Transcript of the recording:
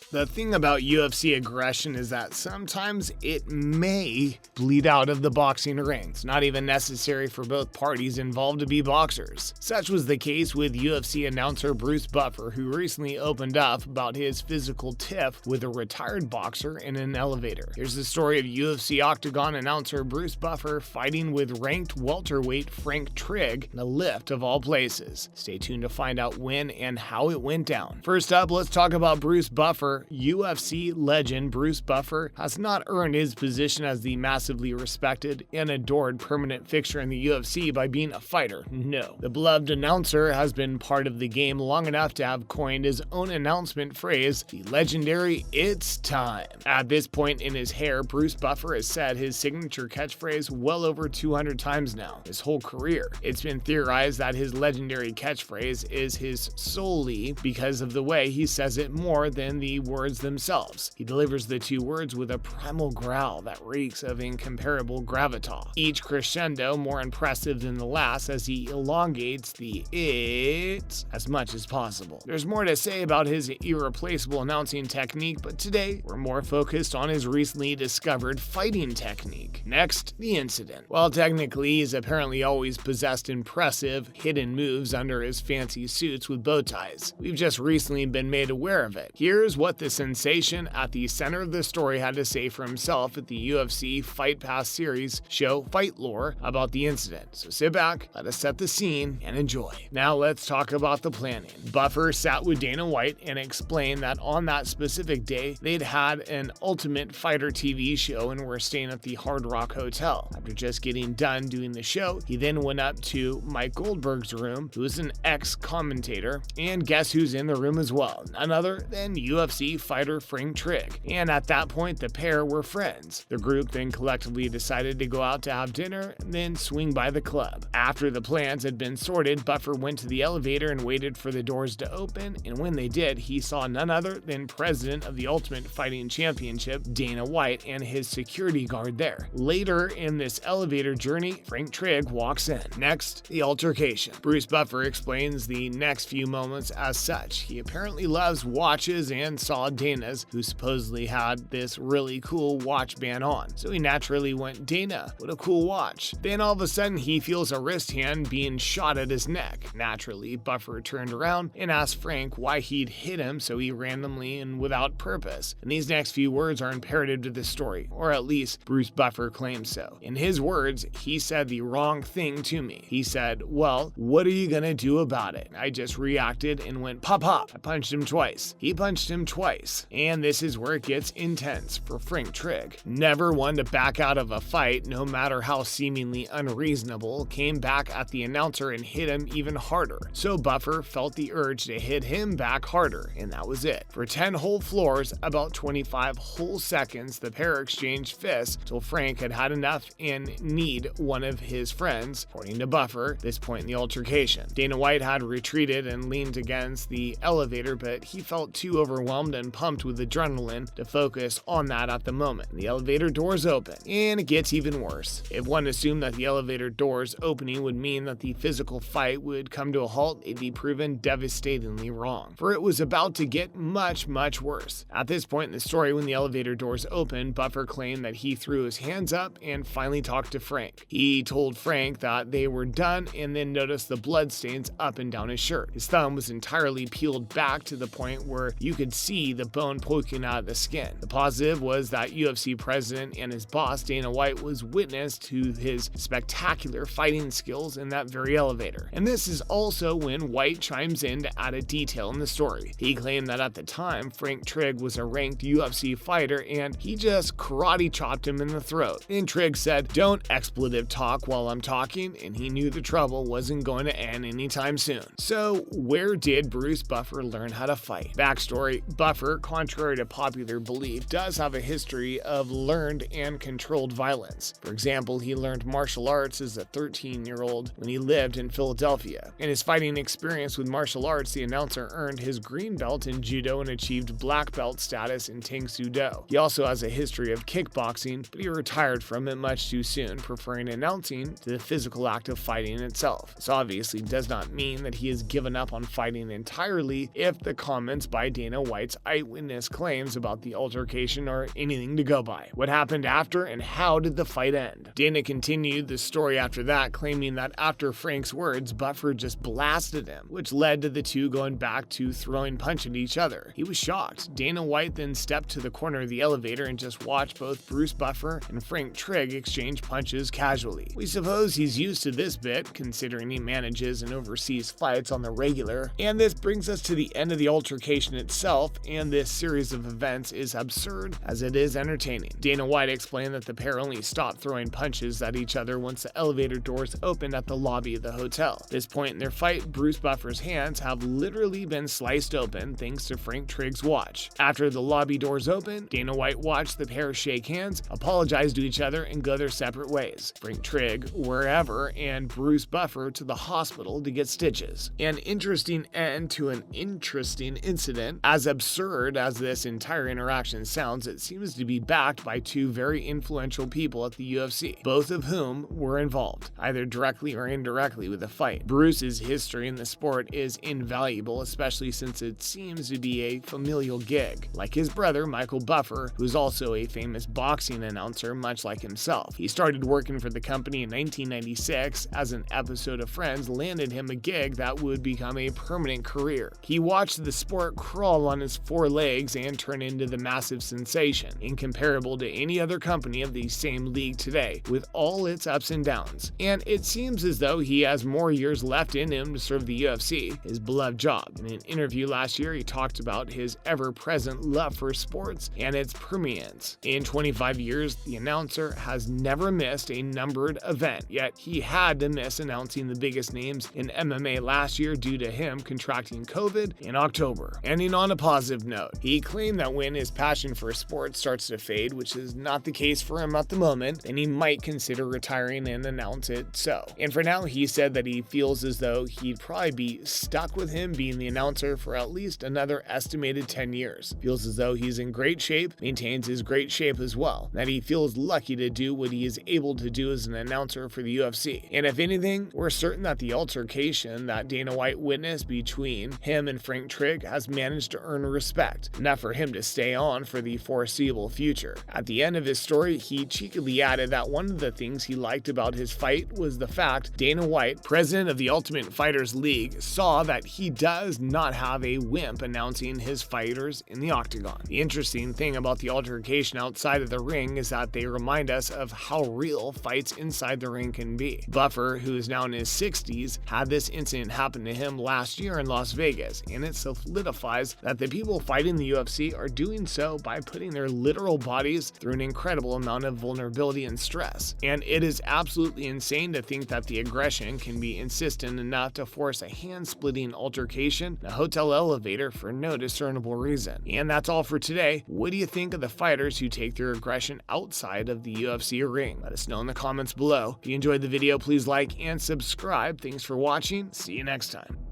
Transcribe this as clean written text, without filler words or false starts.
The thing about UFC aggression is that sometimes it may bleed out of the boxing ring. It's not even necessary for both parties involved to be boxers. Such was the case with UFC announcer Bruce Buffer, who recently opened up about his physical tiff with a retired boxer in an elevator. Here's the story of UFC Octagon announcer Bruce Buffer fighting with ranked welterweight Frank Trigg in a lift of all places. Stay tuned to find out when and how it went down. First up, let's talk about Bruce Buffer. UFC legend Bruce Buffer has not earned his position as the massively respected and adored permanent fixture in the UFC by being a fighter. No. The beloved announcer has been part of the game long enough to have coined his own announcement phrase, the legendary "It's time." At this point in his hair, Bruce Buffer has said his signature catchphrase well over 200 times now, his whole career. It's been theorized that his legendary catchphrase is his solely because of the way he says it more than the words themselves. He delivers the two words with a primal growl that reeks of incomparable gravitas, each crescendo more impressive than the last as he elongates the "it" as much as possible. There's more to say about his irreplaceable announcing technique, but today we're more focused on his recently discovered fighting technique. Next, the incident. While technically he's apparently always possessed impressive, hidden moves under his fancy suits with bow ties, we've just recently been made aware of it. Here's what the sensation at the center of the story had to say for himself at the UFC Fight Pass series show Fight Lore about the incident. So sit back, let us set the scene, and enjoy. Now let's talk about the planning. Buffer sat with Dana White and explained that on that specific day, they'd had an Ultimate Fighter TV show and were staying at the Hard Rock Hotel. After just getting done doing the show, he then went up to Mike Goldberg's room, who is an ex-commentator, and guess who's in the room as well? None other than UFC fighter Frank Trigg. And at that point, the pair were friends. The group then collectively decided to go out to have dinner and then swing by the club. After the plans had been sorted, Buffer went to the elevator and waited for the doors to open, and when they did, he saw none other than President of the Ultimate Fighting Championship, Dana White, and his security guard there. Later in this elevator journey, Frank Trigg walks in. Next, the altercation. Bruce Buffer explains the next few moments as such. He apparently loves watches and saw Dana's, who supposedly had this really cool watch band on. So he naturally went, "Dana, what a cool watch." Then all of a sudden he feels a wrist hand being shot at his neck. Naturally, Buffer turned around and asked Frank why he'd hit him so randomly and without purpose. And these next few words are imperative to the story, or at least Bruce Buffer claims so. In his words, he said the wrong thing to me. He said, "Well, what are you gonna do about it?" I just reacted and went pop pop. I punched him twice. He punched him twice. And this is where it gets intense for Frank Trigg. Never one to back out of a fight, no matter how seemingly unreasonable, came back at the announcer and hit him even harder. So Buffer felt the urge to hit him back harder, and that was it. For 10 whole floors, about 25 whole seconds, the pair exchanged fists till Frank had had enough and need one of his friends, according to Buffer, at this point in the altercation. Dana White had retreated and leaned against the elevator, but he felt too overwhelmed and pumped with adrenaline to focus on that at the moment. The elevator doors open, and it gets even worse. If one assumed that the elevator doors opening would mean that the physical fight would come to a halt, it'd be proven devastatingly wrong, for it was about to get much, much worse. At this point in the story, when the elevator doors opened, Buffer claimed that he threw his hands up and finally talked to Frank. He told Frank that they were done and then noticed the blood stains up and down his shirt. His thumb was entirely peeled back to the point where you could see the bone poking out of the skin. The positive was that UFC president and his boss, Dana White, was witness to his spectacular fighting skills in that very elevator. And this is also when White chimes in to add a detail in the story. He claimed that at the time, Frank Trigg was a ranked UFC fighter and he just karate chopped him in the throat. And Trigg said, "Don't expletive talk while I'm talking," and he knew the trouble wasn't going to end anytime soon. So where did Bruce Buffer learn how to fight? Backstory: Buffer, contrary to popular belief, does have a history of learned and controlled violence. For example, he learned martial arts as a 13-year-old when he lived in Philadelphia. In his fighting experience with martial arts, the announcer earned his green belt in judo and achieved black belt status in Tang Soo Do. He also has a history of kickboxing, but he retired from it much too soon, preferring announcing to the physical act of fighting itself. This obviously does not mean that he has given up on fighting entirely if the comments by Dana White's eyewitness claims about the altercation are anything to go by. What happened after, and how did the fight end? Dana continued the story after that, claiming that after Frank's words, Buffer just blasted him, which led to the two going back to throwing punches at each other. He was shocked. Dana White then stepped to the corner of the elevator and just watched both Bruce Buffer and Frank Trigg exchange punches casually. We suppose he's used to this bit, considering he manages and oversees fights on the regular. And this brings us to the end of the altercation itself, and this series of events is absurd as it is entertaining. Dana White explained that the pair only stopped throwing punches at each other once the elevator doors opened at the lobby of the hotel. At this point in their fight, Bruce Buffer's hands have literally been sliced open thanks to Frank Trigg's watch. After the lobby doors opened, Dana White watched the pair shake hands, apologize to each other, and go their separate ways. Frank Trigg wherever, and Bruce Buffer to the hospital to get stitches. An interesting end to an interesting incident. As absurd as this entire interaction sounds, it seems to be backed by two very influential people at the UFC, both of whom were involved, either directly or indirectly, with the fight. Bruce's history in the sport is invaluable, especially since it seems to be a familial gig. Like his brother, Michael Buffer, who's also a famous boxing announcer much like himself. He started working for the company in 1996 as an episode of Friends landed him a gig that would become a permanent career. He watched the sport crawl on his four legs and turn into the massive sensation, incomparable to any other company of the same league today, with all its ups and downs. And it seems as though he has more years left in him to serve the UFC, his beloved job. In an interview last year, he talked about his ever-present love for sports and its permanence. In 25 years, the announcer has never missed a numbered event, yet he had to miss announcing the biggest names in MMA last year due to him contracting COVID in October. Ending on a positive note, he claimed that when his passion for sports starts to fade, which is not the case for him at the moment, then he might consider retiring and announce it so. And for now, he said that he feels as though he'd probably be stuck with him being the announcer for at least another estimated 10 years. Feels as though he's in great shape, maintains his great shape as well, that he feels lucky to do what he is able to do as an announcer for the UFC. And if anything, we're certain that the altercation that Dana White witnessed between him and Frank Trigg has managed to earn respect, enough for him to stay on for the foreseeable future. At the end of his story, he cheekily added that one of the things he liked about his fight was the fact Dana White, president of the Ultimate Fighters League, saw that he does not have a wimp announcing his fighters in the octagon. The interesting thing about the altercation outside of the ring is that they remind us of how real fights inside the ring can be. Buffer, who is now in his 60s, had this incident happen to him last year in Las Vegas, and it solidifies that the people fighting the UFC are doing so by putting their literal bodies through an incredible amount of vulnerability and stress. And it is absolutely insane to think that the aggression can be insistent enough to force a hand-splitting altercation in a hotel elevator for no discernible reason. And that's all for today. What do you think of the fighters who take their aggression outside of the UFC ring? Let us know in the comments below. If you enjoyed the video, please like and subscribe. Thanks for watching. See you next time.